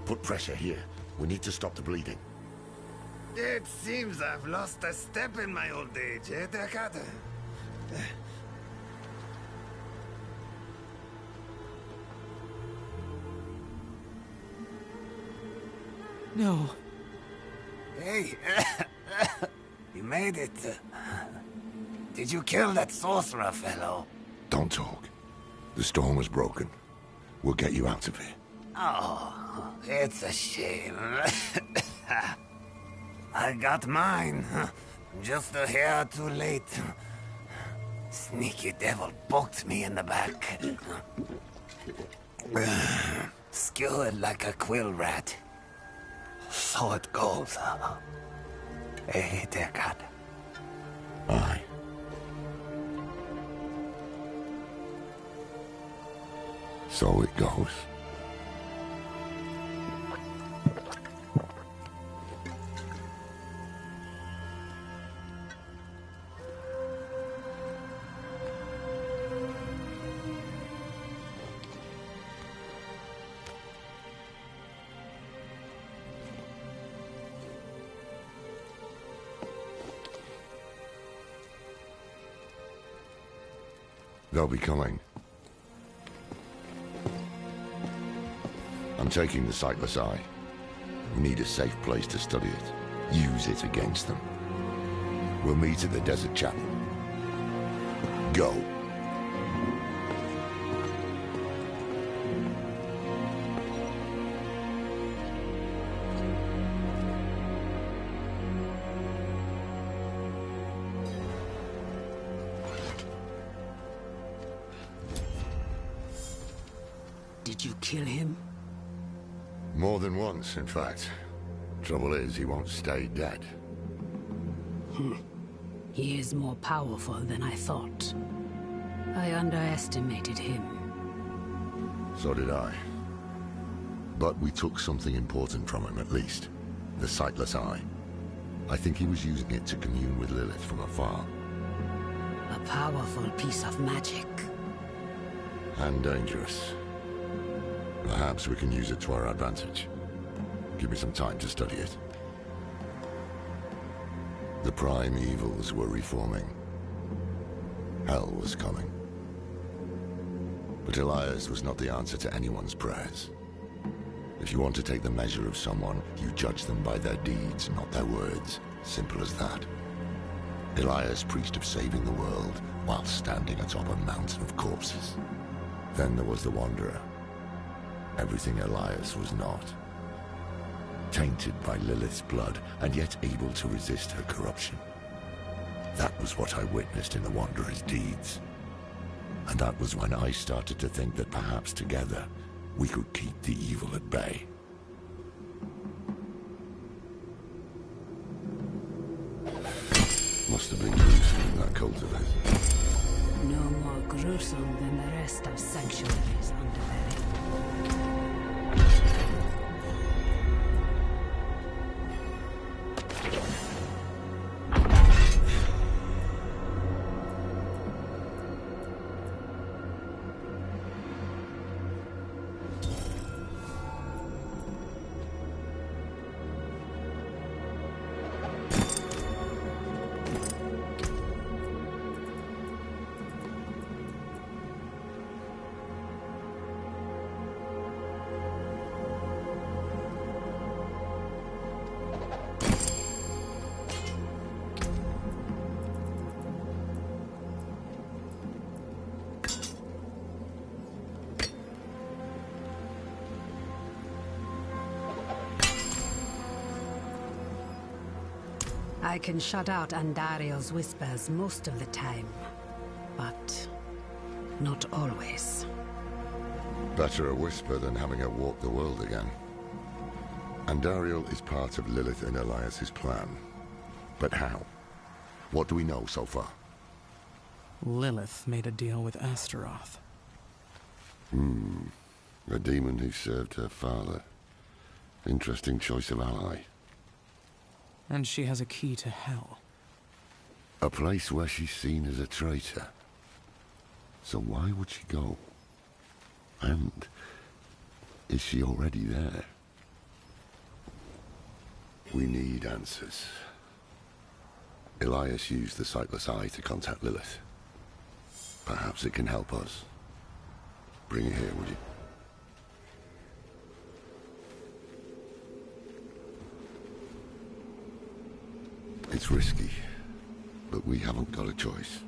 Put pressure here. We need to stop the bleeding. It seems I've lost a step in my old age, eh, Deckard? No. Hey, you made it. Did you kill that sorcerer fellow? Don't talk. The storm was broken. We'll get you out of here. Oh, it's a shame. I got mine. Just a hair too late. Sneaky devil poked me in the back. Skewered like a quill rat. So it goes. Hey, Deckard. Aye. So it goes. They'll be coming. I'm taking the Sightless Eye. We need a safe place to study it. Use it against them. We'll meet at the Desert Chapel. Go. Did you kill him? More than once, in fact. Trouble is, he won't stay dead. He is more powerful than I thought. I underestimated him. So did I. But we took something important from him, at least. The Sightless Eye. I think he was using it to commune with Lilith from afar. A powerful piece of magic. And dangerous. Perhaps we can use it to our advantage. Give me some time to study it. The prime evils were reforming. Hell was coming. But Elias was not the answer to anyone's prayers. If you want to take the measure of someone, you judge them by their deeds, not their words. Simple as that. Elias preached of saving the world while standing atop a mountain of corpses. Then there was the Wanderer. Everything Elias was not. Tainted by Lilith's blood, and yet able to resist her corruption. That was what I witnessed in the Wanderer's deeds. And that was when I started to think that perhaps together, we could keep the evil at bay. Must have been gruesome, that cultivate. No more gruesome than the rest of Sanctuary's underbelly. I can shut out Andariel's whispers most of the time, but not always. Better a whisper than having her walk the world again. Andariel is part of Lilith and Elias's plan. But how? What do we know so far? Lilith made a deal with Astaroth. A demon who served her father. Interesting choice of ally. And she has a key to hell. A place where she's seen as a traitor. So why would she go? And is she already there? We need answers. Elias used the Sightless Eye to contact Lilith. Perhaps it can help us. Bring it here, would you? It's risky, but we haven't got a choice.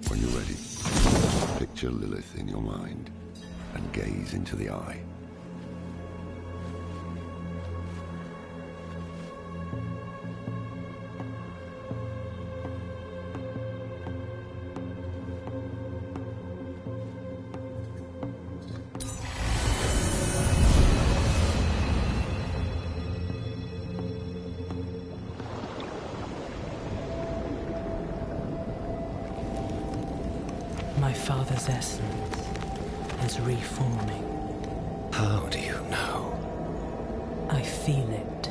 When you're ready, picture Lilith in your mind and gaze into the eye. My father's essence is reforming. How do you know? I feel it.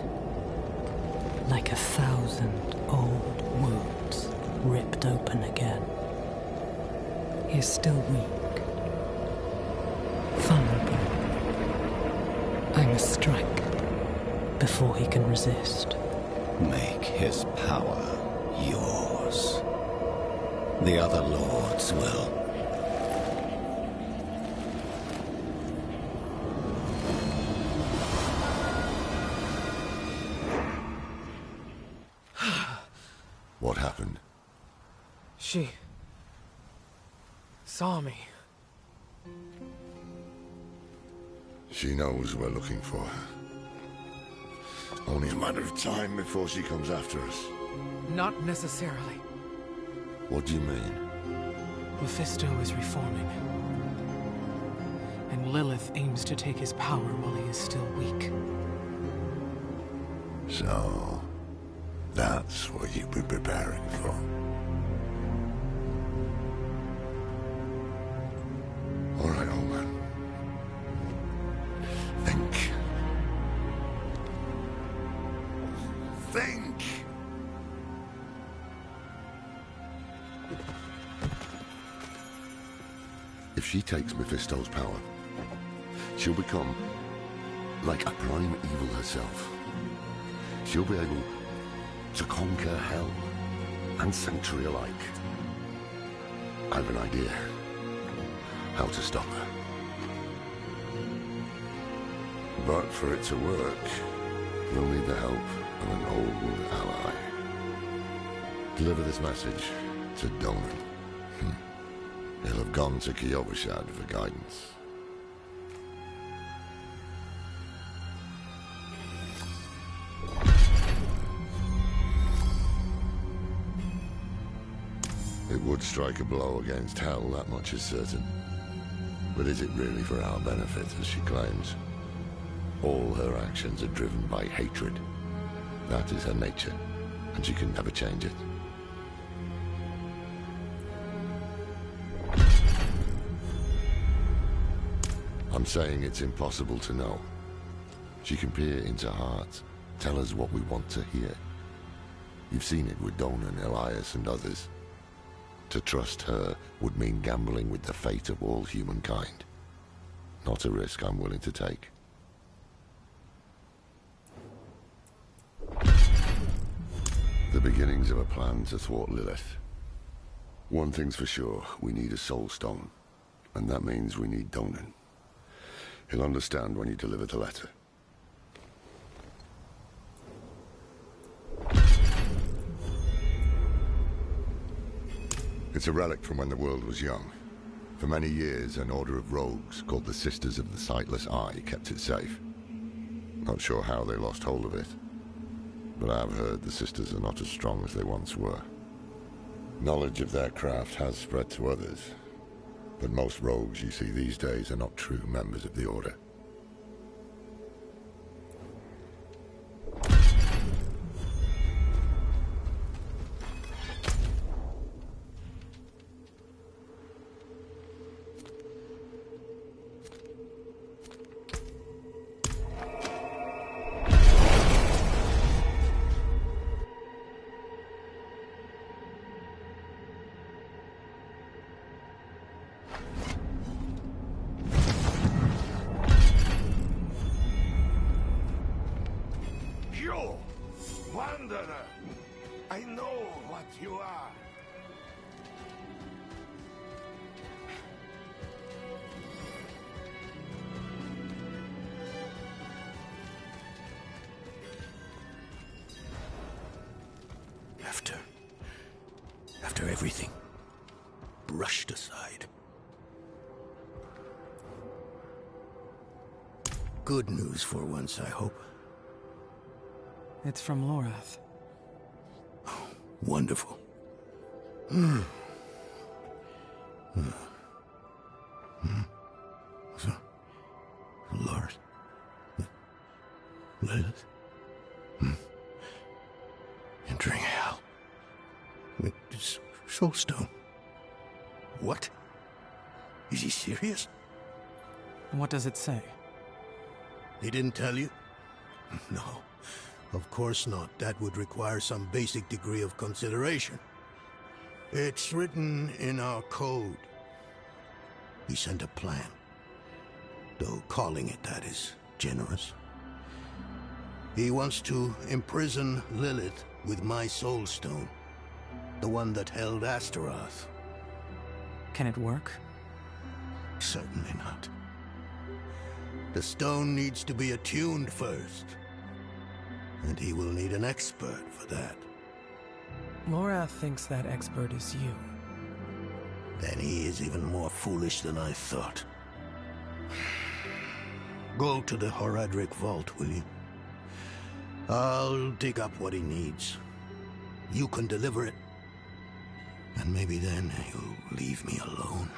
Like 1,000 old wounds ripped open again. He's still weak. Vulnerable. I must strike before he can resist. Make his power yours. The other lords will. What happened? She saw me. She knows we're looking for her. Only a matter of time before she comes after us. Not necessarily. What do you mean? Mephisto is reforming. And Lilith aims to take his power while he is still weak. So, that's what you've been preparing for. All right, old man. Think. Think! If she takes Mephisto's power, she'll become like a prime evil herself. She'll be able to conquer hell and sanctuary alike. I have an idea how to stop her. But for it to work, we'll need the help of an old ally. Deliver this message to Donan. He'll have gone to Kyovashad for guidance. It would strike a blow against Hell, that much is certain. But is it really for our benefit, as she claims? All her actions are driven by hatred. That is her nature, and she can never change it. I'm saying it's impossible to know. She can peer into hearts, tell us what we want to hear. You've seen it with Donan, Elias, and others. To trust her would mean gambling with the fate of all humankind. Not a risk I'm willing to take. The beginnings of a plan to thwart Lilith. One thing's for sure, we need a soul stone. And that means we need Donan. He'll understand when you deliver the letter. It's a relic from when the world was young. For many years, an order of rogues called the Sisters of the Sightless Eye kept it safe. Not sure how they lost hold of it, but I've heard the Sisters are not as strong as they once were. Knowledge of their craft has spread to others, but most rogues you see these days are not true members of the Order. brushed aside. Good news for once, I hope. It's from Lorath. Wonderful. So, Lord. Lilith. Entering hell. It's Soulstone. What? Is he serious? What does it say? He didn't tell you? No, of course not. That would require some basic degree of consideration. It's written in our code. He sent a plan. Though calling it that is generous. He wants to imprison Lilith with my Soulstone. The one that held Astaroth. Can it work? Certainly not. The stone needs to be attuned first. And he will need an expert for that. Lorath thinks that expert is you. Then he is even more foolish than I thought. Go to the Horadric vault, will you? I'll dig up what he needs. You can deliver it. And maybe then you'll leave me alone.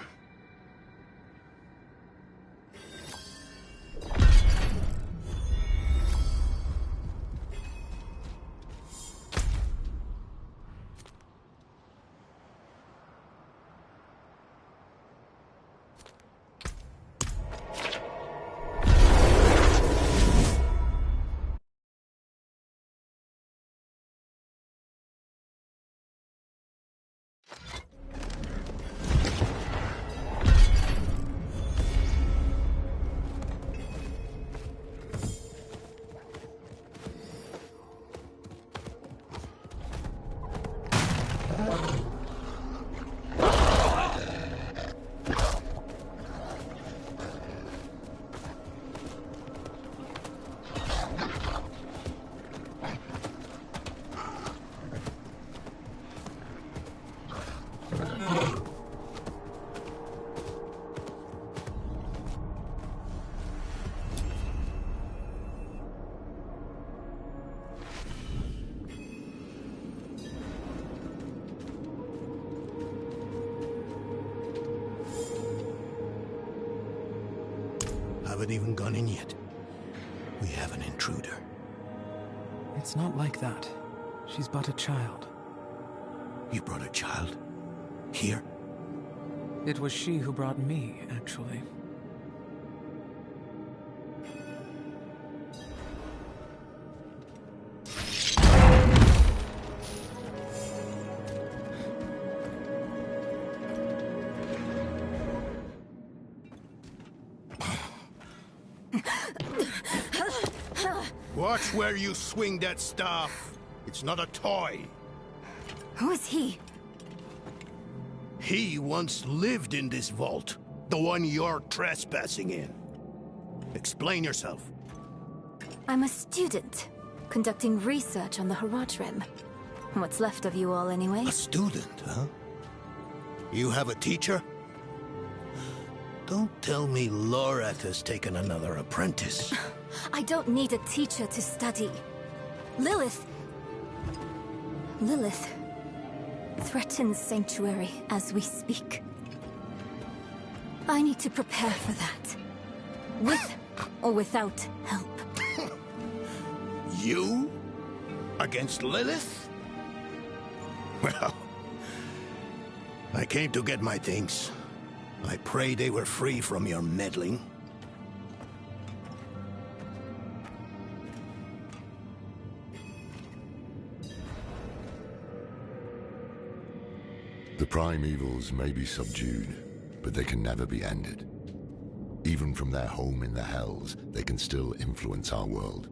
Haven't even gone in yet. We have an intruder. It's not like that. She's but a child. You brought a child? Here? It was she who brought me, actually. Watch where you swing that staff. It's not a toy. Who is he? He once lived in this vault. The one you're trespassing in. Explain yourself. I'm a student, conducting research on the Horadrim. What's left of you all, anyway? A student, huh? You have a teacher? Don't tell me Lorath has taken another apprentice. I don't need a teacher to study. Lilith threatens Sanctuary as we speak. I need to prepare for that. With or without help. You? Against Lilith? Well, I came to get my things. I pray they were free from your meddling. The primevals may be subdued, but they can never be ended. Even from their home in the Hells, they can still influence our world,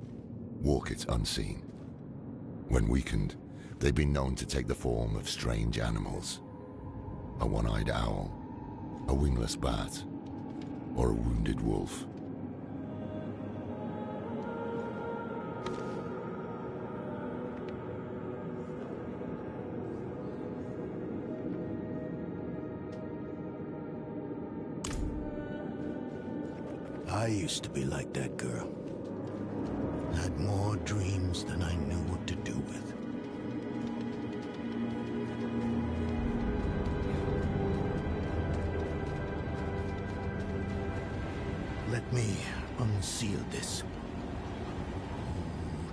walk it unseen. When weakened, they've been known to take the form of strange animals. A one-eyed owl, a wingless bat, or a wounded wolf. I used to be like that girl. Had more dreams than I knew what to do with. Let me unseal this.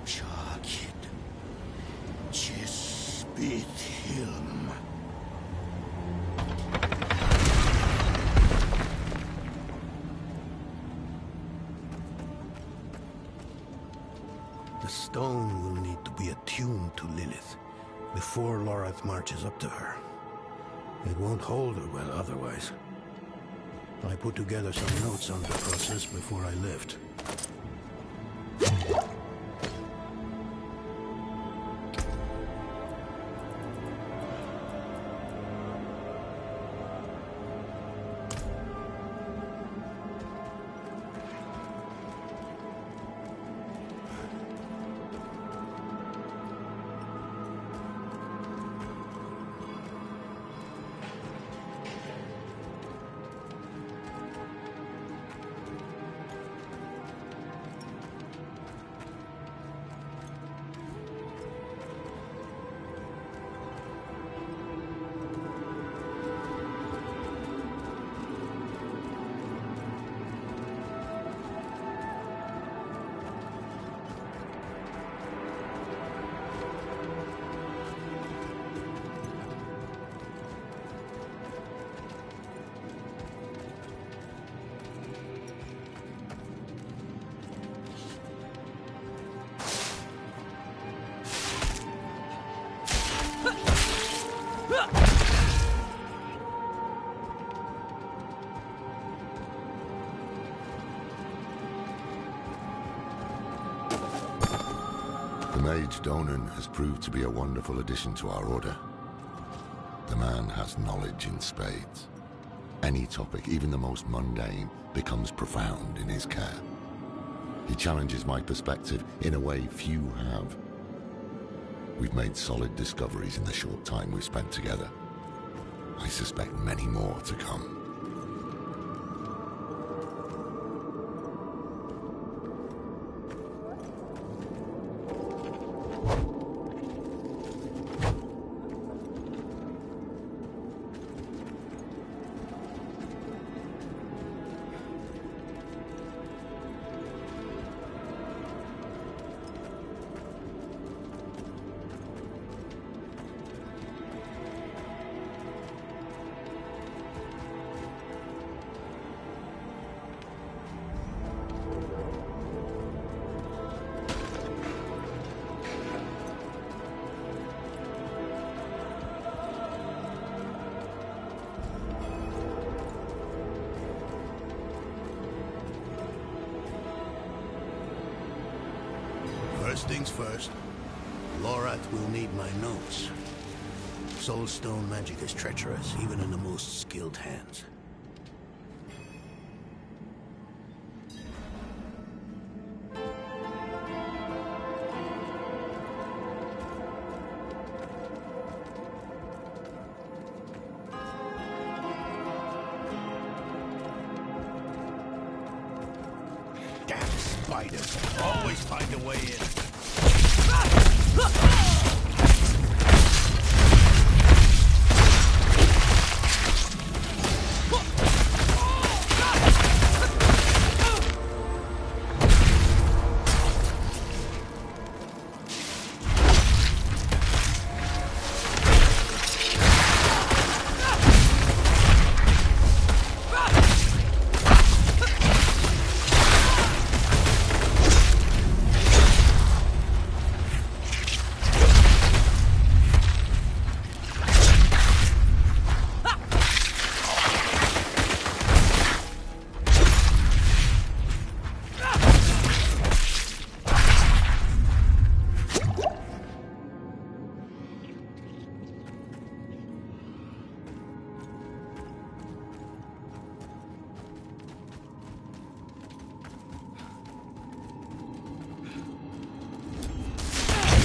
Chakid. Chispit Hilm. The stone will need to be attuned to Lilith before Lorath marches up to her. It won't hold her well otherwise. I put together some notes on the process before I left. The mage Donan has proved to be a wonderful addition to our order. The man has knowledge in spades. Any topic, even the most mundane, becomes profound in his care. He challenges my perspective in a way few have. We've made solid discoveries in the short time we've spent together. I suspect many more to come. First things first, Lorath will need my notes. Soulstone magic is treacherous, even in the most skilled hands. Damn spiders! Always find a way in.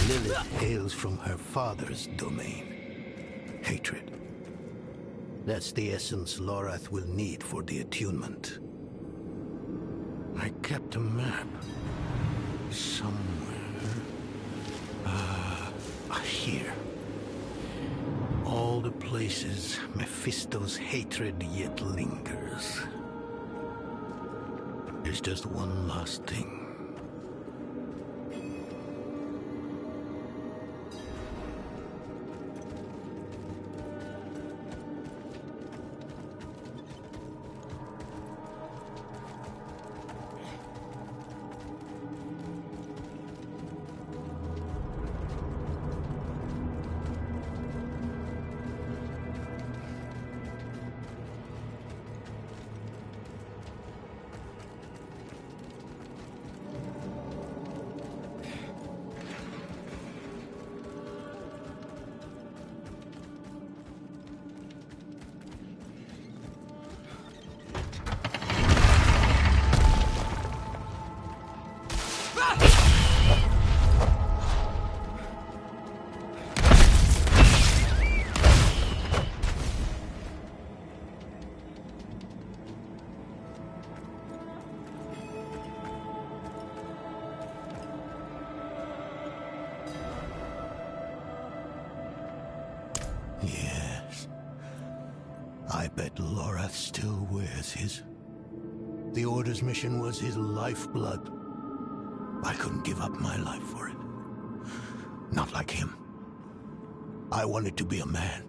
Lilith hails from her father's domain. Hatred. That's the essence Lorath will need for the attunement. I kept a map. Somewhere. Here. All the places Mephisto's hatred yet lingers. There's just one last thing. Yes. I bet Lorath still wears his. The Order's mission was his lifeblood. I couldn't give up my life for it. Not like him. I wanted to be a man.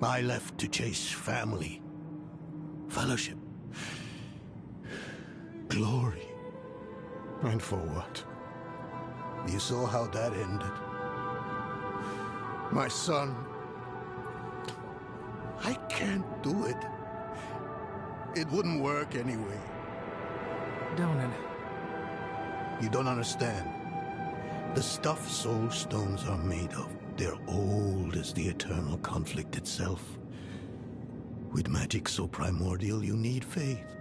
I left to chase family, fellowship, glory. And for what? You saw how that ended. My son. I can't do it. It wouldn't work anyway. Donan. You don't understand. The stuff soul stones are made of, they're old as the eternal conflict itself. With magic so primordial, you need faith.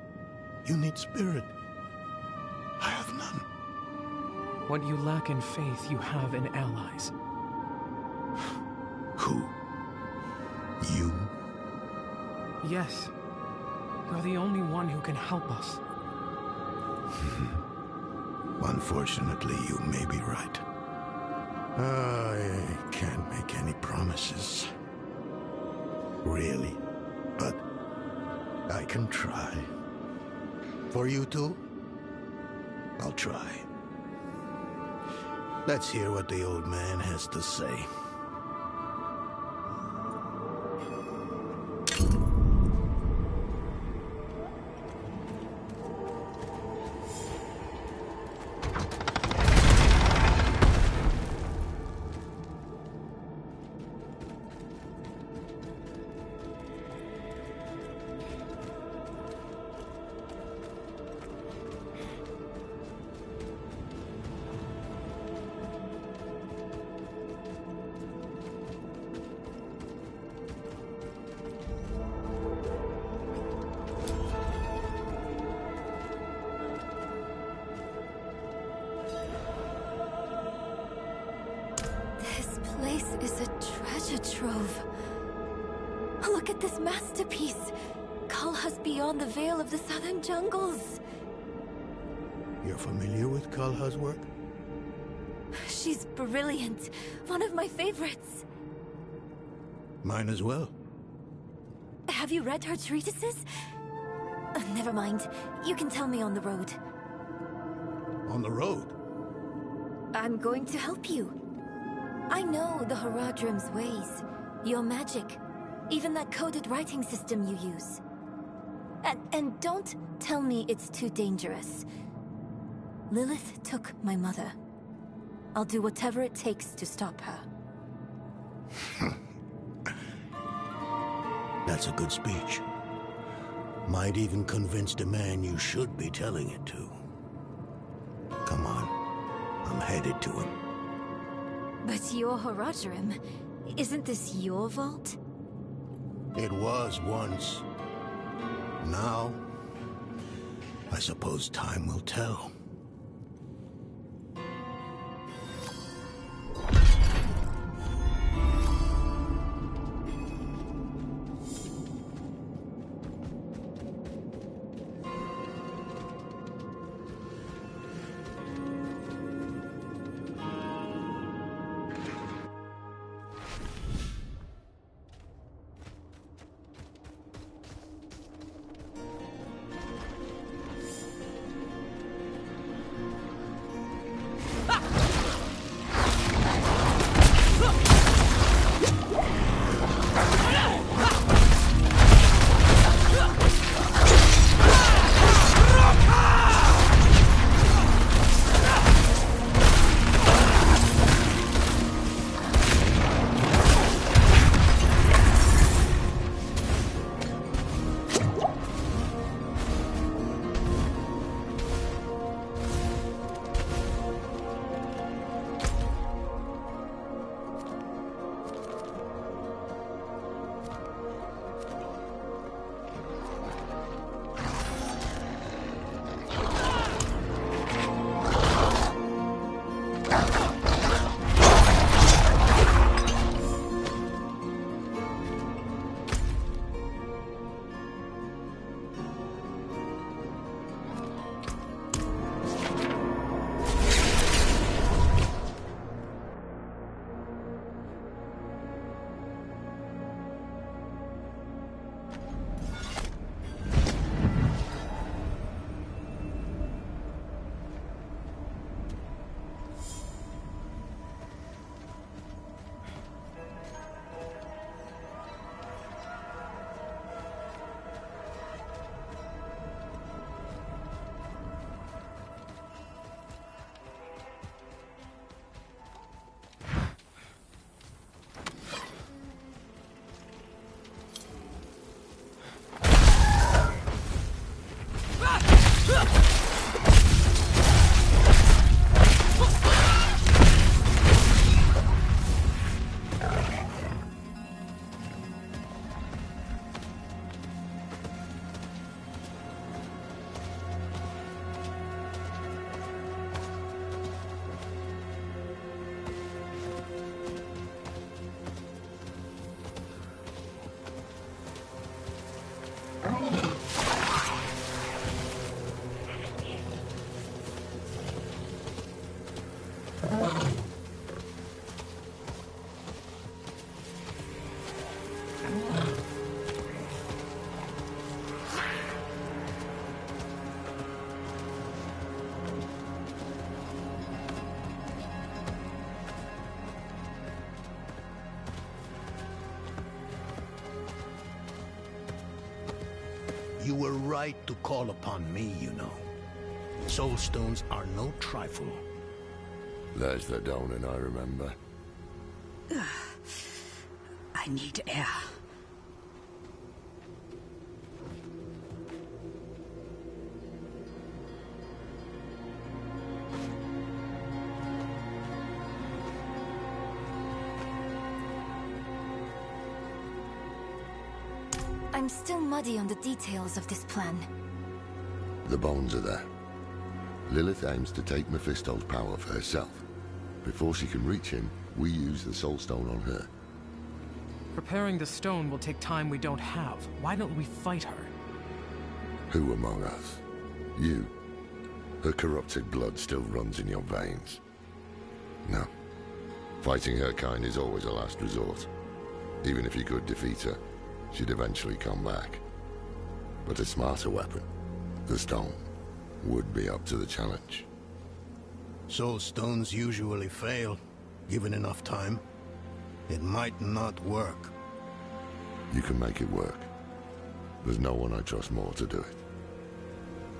You need spirit. I have none. What you lack in faith, you have in allies. Who? You? Yes. You're the only one who can help us. Unfortunately, you may be right. I can't make any promises. Really. But I can try. For you two, I'll try. Let's hear what the old man has to say. Is a treasure trove. Look at this masterpiece. Kalha's beyond the veil of the southern jungles. You're familiar with Kalha's work? She's brilliant. One of my favorites. Mine as well. Have you read her treatises? Never mind. You can tell me on the road. On the road? I'm going to help you. I know the Haradrim's ways, your magic, even that coded writing system you use. And don't tell me it's too dangerous. Lilith took my mother. I'll do whatever it takes to stop her. That's a good speech. Might even convince the man you should be telling it to. Come on, I'm headed to him. But your Haradrim, isn't this your vault? It was once. Now, I suppose time will tell. You were right to call upon me, you know. Soul stones are no trifle. There's the Donan I remember. I need air. I'm still muddy on the details of this plan. The bones are there. Lilith aims to take Mephisto's power for herself. Before she can reach him, we use the Soul Stone on her. Preparing the stone will take time we don't have. Why don't we fight her? Who among us? You. Her corrupted blood still runs in your veins. No. Fighting her kind is always a last resort. Even if you could defeat her, she'd eventually come back. But a smarter weapon, the stone, would be up to the challenge. Soul stones usually fail, given enough time. It might not work. You can make it work. There's no one I trust more to do it.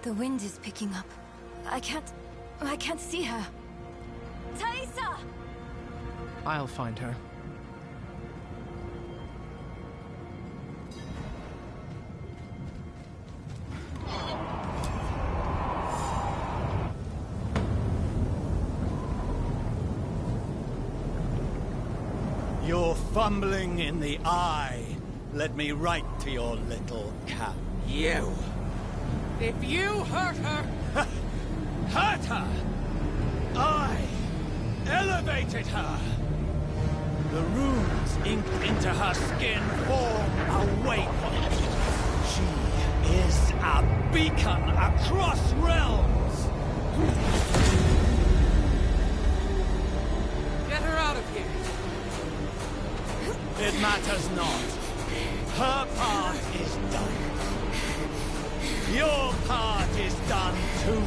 The wind is picking up. I can't see her. Thaisa! I'll find her. You're fumbling in the eye. Let me write to your little cat. You! If you hurt her... Hurt her! I elevated her! The runes inked into her skin form awake. She is a beacon across realms! Get her out of here! It matters not. Her part is done. Your part is done too.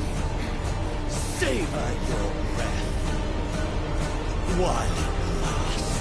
Savor your breath while it lasts.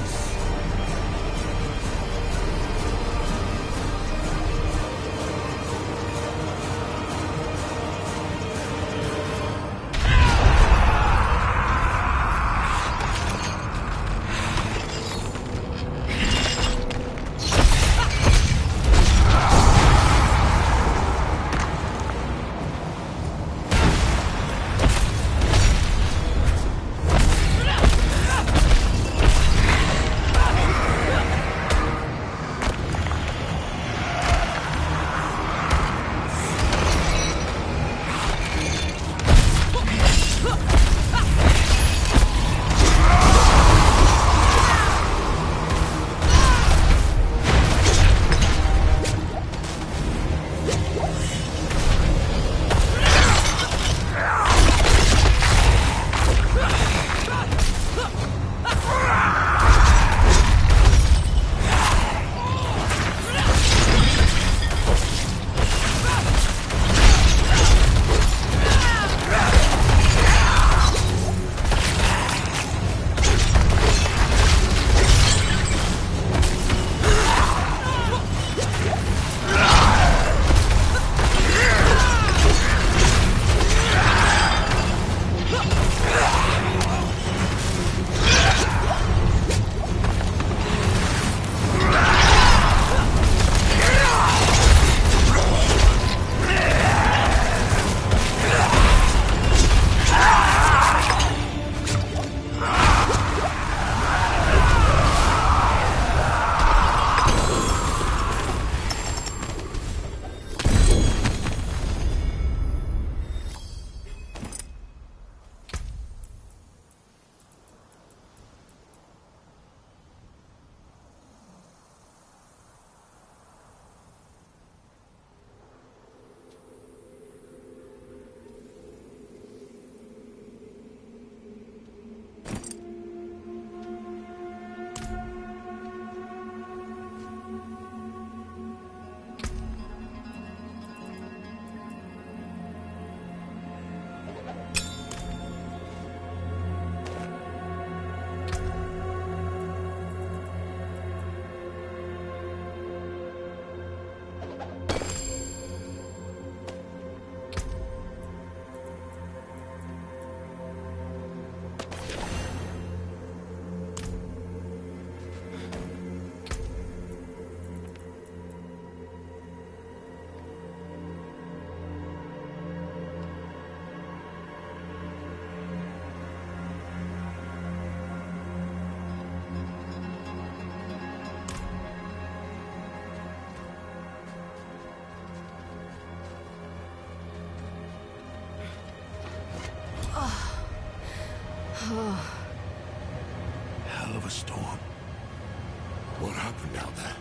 of a storm. What happened out there?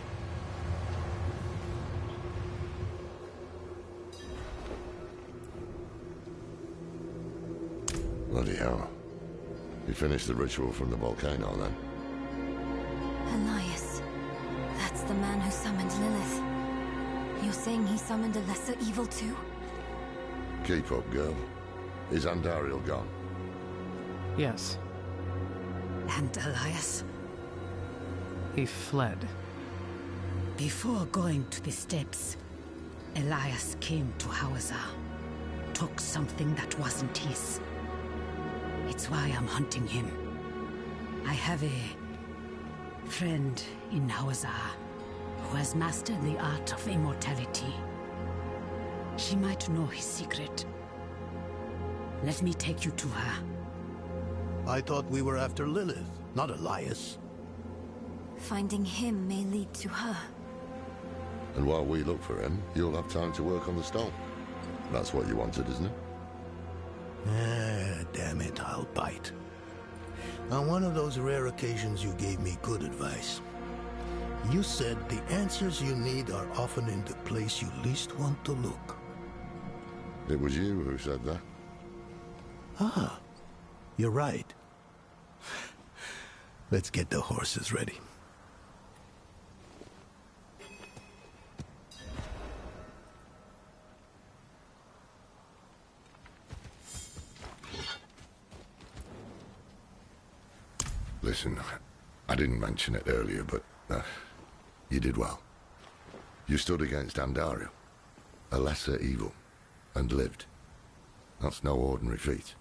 Bloody hell. You finished the ritual from the volcano, then? Elias. That's the man who summoned Lilith. You're saying he summoned a lesser evil too? Keep up, girl. Is Andariel gone? Yes, And Elias? he fled. Before going to the steps, Elias came to Hauser. Took something that wasn't his. It's why I'm hunting him. I have a friend in Hauser who has mastered the art of immortality. She might know his secret. Let me take you to her. I thought we were after Lilith, not Elias. Finding him may lead to her. And while we look for him, you'll have time to work on the stone. That's what you wanted, isn't it? Damn it, I'll bite. On one of those rare occasions you gave me good advice. You said the answers you need are often in the place you least want to look. It was you who said that. Ah, you're right. Let's get the horses ready. Listen, I didn't mention it earlier, but you did well. You stood against Andariel, a lesser evil, and lived. That's no ordinary feat.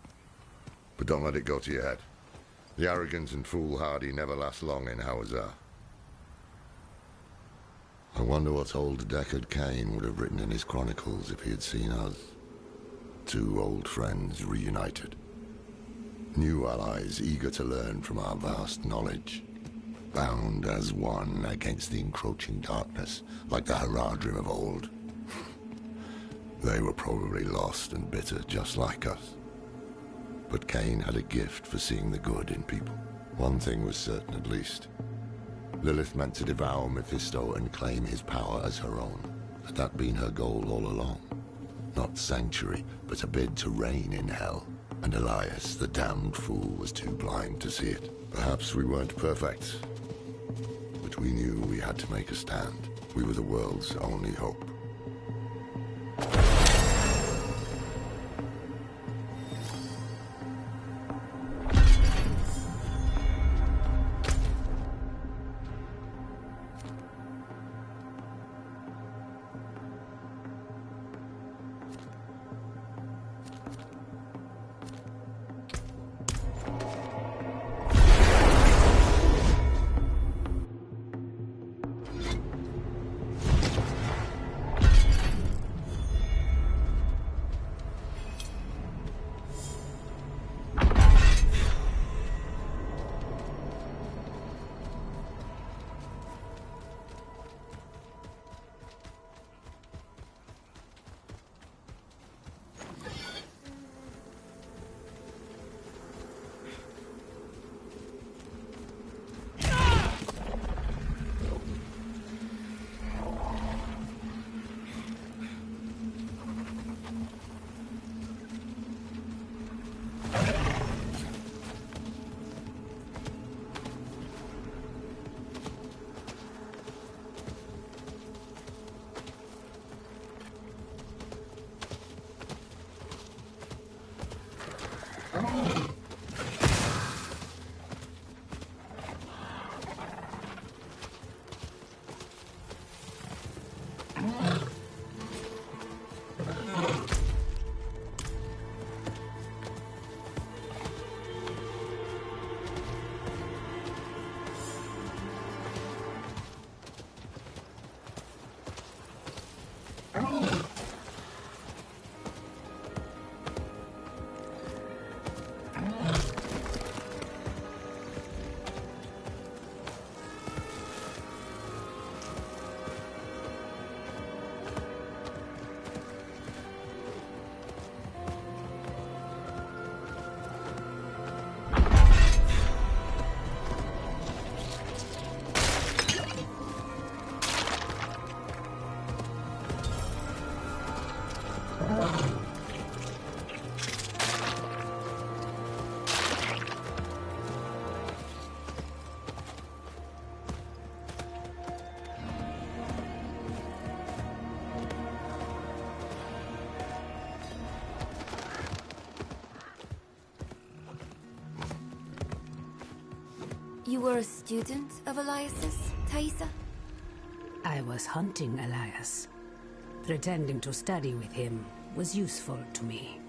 But don't let it go to your head. The arrogance and foolhardy never last long in Hauser. I wonder what old Deckard Cain would have written in his chronicles if he had seen us. Two old friends reunited. New allies eager to learn from our vast knowledge. Bound as one against the encroaching darkness, like the Haradrim of old. They were probably lost and bitter, just like us. But Cain had a gift for seeing the good in people. One thing was certain, at least. Lilith meant to devour Mephisto and claim his power as her own. Had that been her goal all along? Not sanctuary, but a bid to reign in hell. And Elias, the damned fool, was too blind to see it. Perhaps we weren't perfect, but we knew we had to make a stand. We were the world's only hope. You were a student of Elias's, Thaisa? I was hunting Elias. Pretending to study with him was useful to me.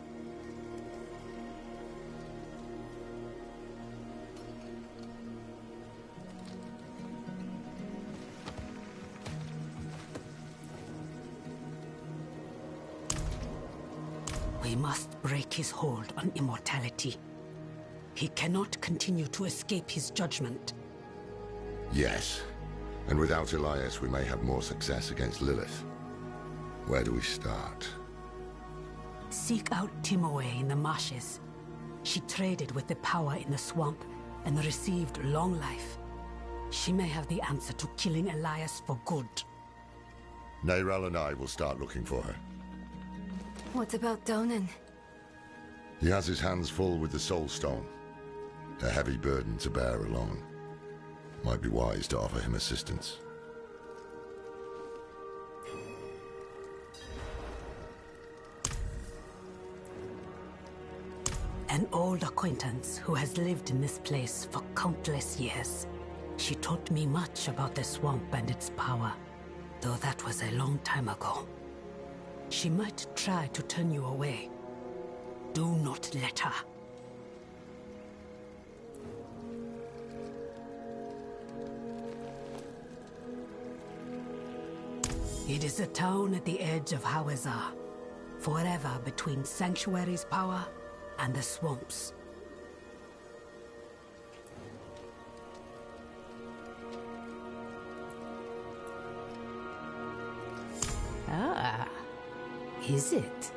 We must break his hold on immortality. He cannot continue to escape his judgment. Yes. And without Elias, we may have more success against Lilith. Where do we start? Seek out Timoe in the marshes. She traded with the power in the swamp and received long life. She may have the answer to killing Elias for good. Neyrel and I will start looking for her. What about Donan? He has his hands full with the Soul Stone. A heavy burden to bear alone. Might be wise to offer him assistance. An old acquaintance who has lived in this place for countless years. She taught me much about the swamp and its power, though that was a long time ago. She might try to turn you away. Do not let her. It is a town at the edge of Hawazar, forever between Sanctuary's power and the swamps. Ah, is it?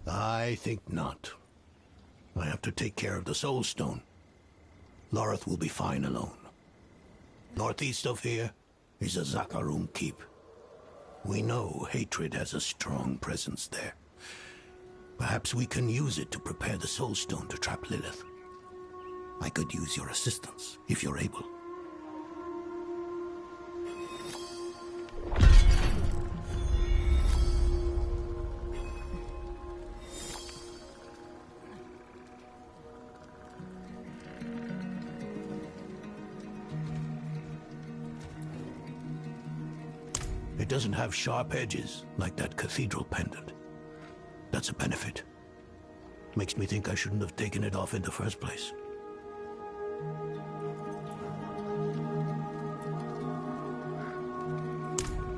I think not. I have to take care of the Soul Stone. Lorith will be fine alone. Northeast of here is a Zakarum keep. We know hatred has a strong presence there. Perhaps we can use it to prepare the Soul Stone to trap Lilith. I could use your assistance, if you're able. It doesn't have sharp edges like that cathedral pendant. That's a benefit. Makes me think I shouldn't have taken it off in the first place.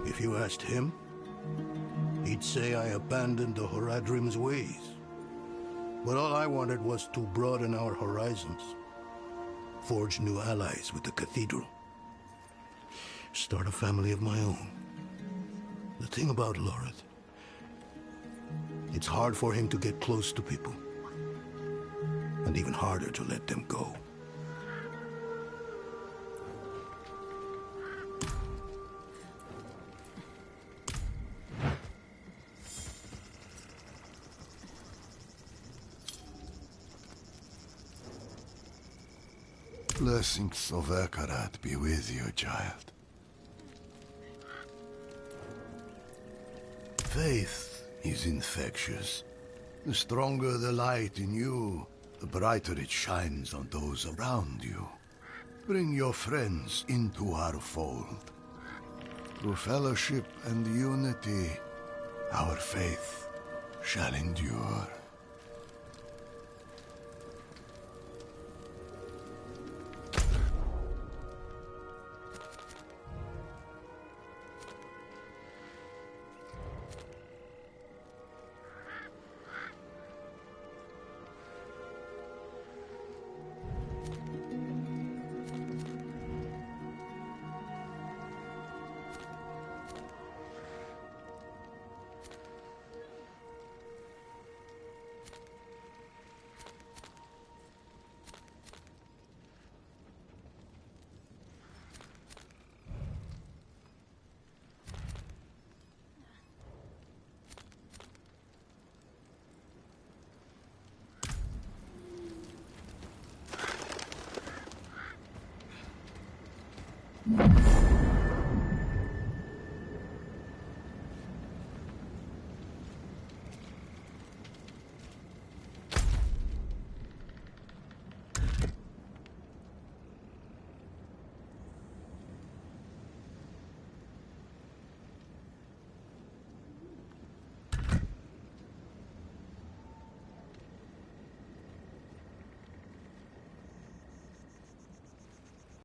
If you asked him, he'd say I abandoned the Horadrim's ways. But all I wanted was to broaden our horizons. Forge new allies with the cathedral. Start a family of my own. The thing about Lorith, it's hard for him to get close to people. And even harder to let them go. Blessings of Ekarat be with you, child. Faith is infectious. The stronger the light in you, the brighter it shines on those around you. Bring your friends into our fold. Through fellowship and unity, our faith shall endure.